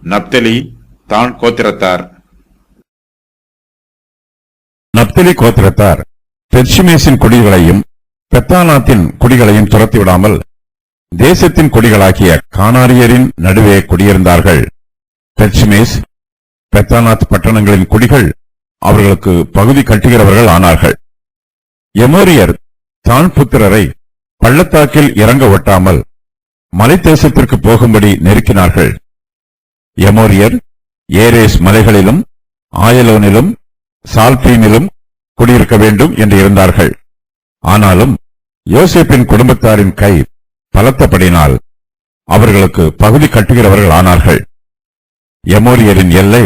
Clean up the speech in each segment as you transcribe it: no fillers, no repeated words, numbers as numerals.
நப்தலி, தான் கோத்திரத்தார். நப்தலி கோத்திரத்தார் பெத்ஷிமேசின் குடிகளையும் பெத்தானாத்தின் குடிகளையும் துரத்திவிடாமல் தேசத்தின் குடிகளாகிய கானாரியரின் நடுவே குடியிருந்தார்கள். பெத்ஷிமேஸ், பெத்தானாத் பட்டணங்களின் குடிகள் அவர்களுக்கு பகுதி கட்டுகிறவர்கள் ஆனார்கள். எமோரியர் தான் புத்திரரை பள்ளத்தாக்கில் இறங்க ஒட்டாமல் மலைத்தேசத்திற்கு போகும்படி நெருக்கினார்கள். எமோரியர் ஏரேஸ் மலைகளிலும் ஆயலோனிலும் சால்பீமிலும் குடியிருக்க வேண்டும் என்று இருந்தார்கள். ஆனாலும் யோசேப்பின் குடும்பத்தாரின் கை பலத்தபடினால் அவர்களுக்கு பகுதி கட்டுகிறவர்கள் ஆனார்கள். எமோரியரின் எல்லை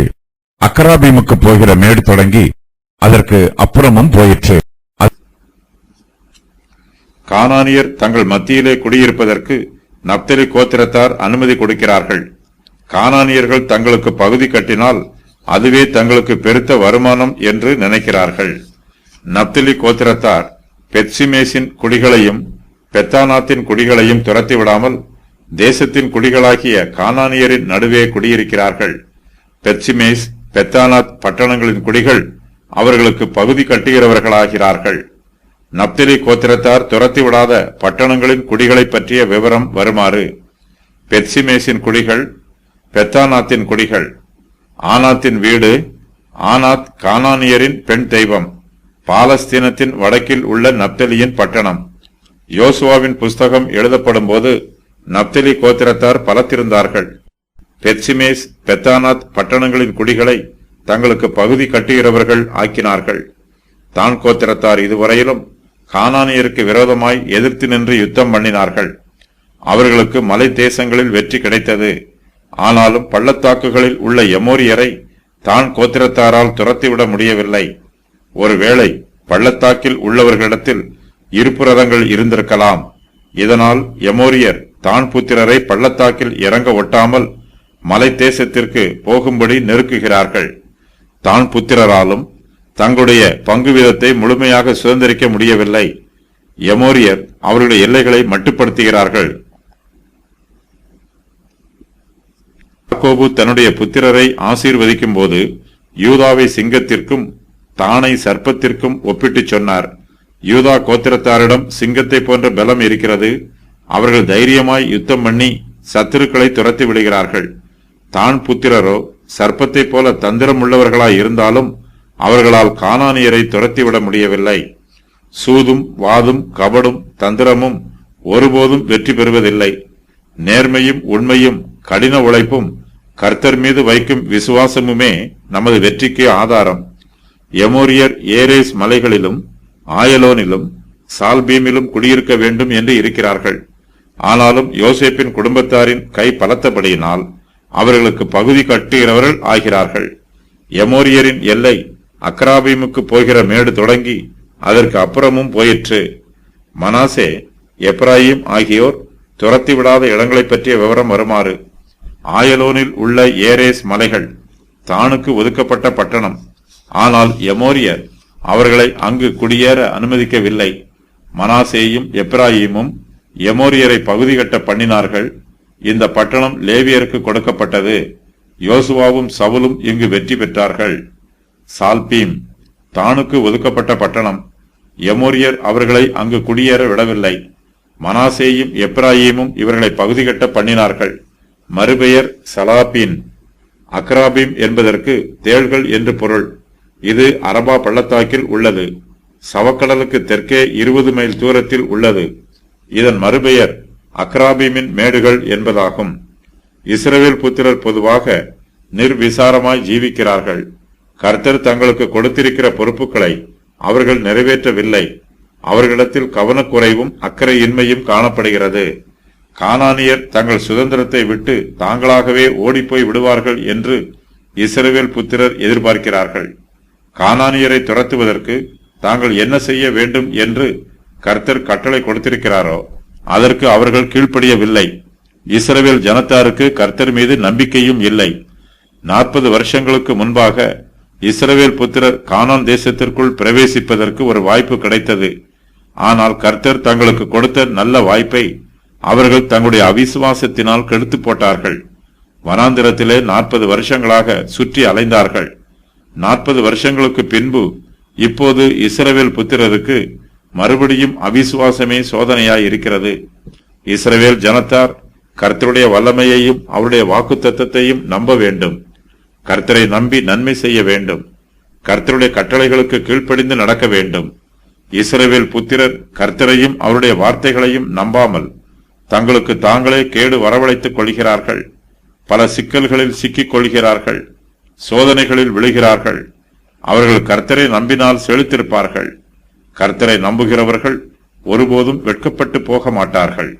அக்கராபீமுக்கு போகிற மேடு தொடங்கி அதற்கு அப்புறமும் போயிற்று. கானானியர் தங்கள் மத்தியிலே குடியிருப்பதற்கு நப்தலி கோத்திரத்தார் அனுமதி கொடுக்கிறார்கள். கானானியர்கள் தங்களுக்கு பகுதி கட்டினால் அதுவே தங்களுக்கு பெருத்த வருமானம் என்று நினைக்கிறார்கள். நப்தலி கோத்திரத்தார் பெத்ஷிமேசின் குடிகளையும் பெத்தானாத்தின் குடிகளையும் துரத்திவிடாமல் தேசத்தின் குடிகளாகிய கானானியரின் நடுவே குடியிருக்கிறார்கள். பெத்ஷிமேஸ், பெத்தானாத் பட்டணங்களின் குடிகள் அவர்களுக்கு பகுதி கட்டுகிறவர்களாகிறார்கள். நப்தலி கோத்திரத்தார் துரத்திவிடாத பட்டணங்களின் குடிகளை பற்றிய விவரம் வருமாறு: பெத்ஷிமேசின் குடிகள், பெத்தானாத்தின் குடிகள். ஆனாத்தின் வீடு. ஆனாத் கானானியரின் பெண் தெய்வம், பாலஸ்தீனத்தின் வடக்கில் உள்ள நப்தலியின் பட்டணம். யோசுவாவின் புஸ்தகம் எழுதப்படும் போது நப்தலி கோத்திரத்தார் பலத்திருந்தார்கள். பெத்ஷிமேஸ், பெத்தானாத் பட்டணங்களின் குடிகளை தங்களுக்கு பகுதி கட்டுகிறவர்கள் ஆக்கினார்கள். தான் கோத்திரத்தார் இதுவரையிலும் கானானியருக்கு விரோதமாய் எதிர்த்து நின்று யுத்தம் பண்ணினார்கள். அவர்களுக்கு மலை தேசங்களில் வெற்றி கிடைத்தது. ஆனாலும் பள்ளத்தாக்குகளில் உள்ள எமோரியரை தான் கோத்திரத்தாரால் துரத்திவிட முடியவில்லை. ஒருவேளை பள்ளத்தாக்கில் உள்ளவர்களிடத்தில் இருப்புரதங்கள் இருந்திருக்கலாம். இதனால் எமோரியர் தான் புத்திரரை பள்ளத்தாக்கில் இறங்க ஒட்டாமல் மலை தேசத்திற்கு போகும்படி நெருக்குகிறார்கள். தான் புத்திரராலும் தங்களுடைய பங்கு வீதத்தை முழுமையாக சுதந்திரிக்க முடியவில்லை. எமோரியர் அவர்களுடைய எல்லைகளை மட்டுப்படுத்துகிறார்கள். யாக்கோபு தன்னுடைய புத்திரரை ஆசீர்வதிக்கும் போது யூதாவை சிங்கத்திற்கும் தானை சர்ப்பத்திற்கும் ஒப்பிட்டு சொன்னார். யூதா கோத்திரத்தாரிடம் சிங்கத்தை போன்ற பலம் இருக்கிறது. அவர்கள் தைரியமாய் யுத்தம் பண்ணி சத்துருக்களை துரத்தி விடுகிறார்கள். தான் புத்திரரோ சர்ப்பத்தை போல தந்திரம் உள்ளவர்களாய் இருந்தாலும் அவர்களால் கானானியரை துரத்திவிட முடியவில்லை. சூதும் வாதும் கபடும் தந்திரமும் ஒருபோதும் வெற்றி பெறுவதில்லை. நேர்மையும் உண்மையும் கடின உழைப்பும் கர்த்தர் மீது வைக்கும் விசுவாசமுமே நமது வெற்றிக்கு ஆதாரம். எமோரியர் ஏரேஸ் மலைகளிலும் ஆயலோனிலும் சால்பீமிலும் குடியிருக்க வேண்டும் என்று இருக்கிறார்கள். ஆனாலும் யோசேப்பின் குடும்பத்தாரின் கை பலத்தபடியினால் அவர்களுக்கு பகுதி கட்டுகிறவர்கள் ஆகிறார்கள். எமோரியரின் எல்லை அக்ராபீமுக்கு போகிற மேடு தொடங்கி அதற்கு அப்புறமும் போயிற்று. மனாசே, எப்ராயிம் ஆகியோர் துரத்திவிடாத இடங்களை பற்றிய விவரம் வருமாறு: ஆயலோனில் உள்ள ஏரேஸ் மலைகள் தானுக்கு ஒதுக்கப்பட்ட பட்டணம். ஆனால் எமோரியர் அவர்களை அங்கு குடியேற அனுமதிக்கவில்லை. மனாசேயும் எப்ராயிமும் எமோரியரை பகுதி கட்ட பண்ணினார்கள். இந்த பட்டணம் லேவியருக்கு கொடுக்கப்பட்டது. யோசுவாவும் சவுலும் இங்கு வெற்றி பெற்றார்கள். சால்பீம் தானுக்கு ஒதுக்கப்பட்ட பட்டணம். எமோரியர் அவர்களை அங்கு குடியேற விடவில்லை. மனாசேயும் எப்ராயிமும் இவர்களை பகுதி கட்ட பண்ணினார்கள். மறுபெயர் சலாபீன். அக்ராபீம் என்பதற்கு தேள்கள் என்று பொருள். இது அரபா பள்ளத்தாக்கில் உள்ளது. சவக்கடலுக்கு தெற்கே 20 மைல் தூரத்தில் உள்ளது. இதன் மறுபெயர் அக்ராபீமின் மேடுகள் என்பதாகும். இஸ்ரவேல் புத்திரர் பொதுவாக நிர்விசாரமாய் ஜீவிக்கிறார்கள். கர்த்தர் தங்களுக்கு கொடுத்திருக்கிற பொறுப்புகளை அவர்கள் நிறைவேற்றவில்லை. அவர்களிடத்தில் கவனக்குறைவும் அக்கறையின்மையும் காணப்படுகிறது. கானானியர் தங்கள் சுதந்திரத்தை விட்டு தாங்களாகவே ஓடிப்போய் விடுவார்கள் என்று இஸ்ரவேல் புத்திரர் எதிர்பார்க்கிறார்கள். கானானியரை துரத்துவதற்கு தாங்கள் என்ன செய்ய வேண்டும் என்று கர்த்தர் கட்டளை கொடுத்திருக்கிறாரோ அதற்கு அவர்கள் கீழ்ப்படியவில்லை. இஸ்ரவேல் ஜனத்தாருக்கு கர்த்தர் மீது நம்பிக்கையும் இல்லை. 40 வருஷங்களுக்கு முன்பாக இஸ்ரவேல் புத்திரர் கானான் தேசத்திற்குள் பிரவேசிப்பதற்கு ஒரு வாய்ப்பு கிடைத்தது. ஆனால் கர்த்தர் தங்களுக்கு கொடுத்த நல்ல வாய்ப்பை அவர்கள் தங்களுடைய அவிசுவாசத்தினால் கெடுத்து போட்டார்கள். வனாந்திரத்திலே 40 வருஷங்களாக சுற்றி அலைந்தார்கள். 40 வருஷங்களுக்கு பின்பு இப்போது இஸ்ரவேல் புத்திரருக்கு மறுபடியும் அவிசுவாசமே சோதனையாய் இருக்கிறது. இஸ்ரவேல் ஜனத்தார் கர்த்தருடைய வல்லமையையும் அவருடைய வாக்குத்தத்தத்தையும் நம்ப வேண்டும். கர்த்தரை நம்பி நன்மை செய்ய வேண்டும். கர்த்தருடைய கட்டளைகளுக்கு கீழ்ப்படிந்து நடக்க வேண்டும். இஸ்ரவேல் புத்திரர் கர்த்தரையும் அவருடைய வார்த்தைகளையும் நம்பாமல் தங்களுக்கு தாங்களே கேடு வரவழைத்துக் கொள்கிறார்கள். பல சிக்கல்களில் சிக்கிக் கொள்கிறார்கள். சோதனைகளில் விழுகிறார்கள். அவர்கள் கர்த்தரை நம்பினால் செழித்திருப்பார்கள். கர்த்தரை நம்புகிறவர்கள் ஒருபோதும் வெட்கப்பட்டு போக மாட்டார்கள்.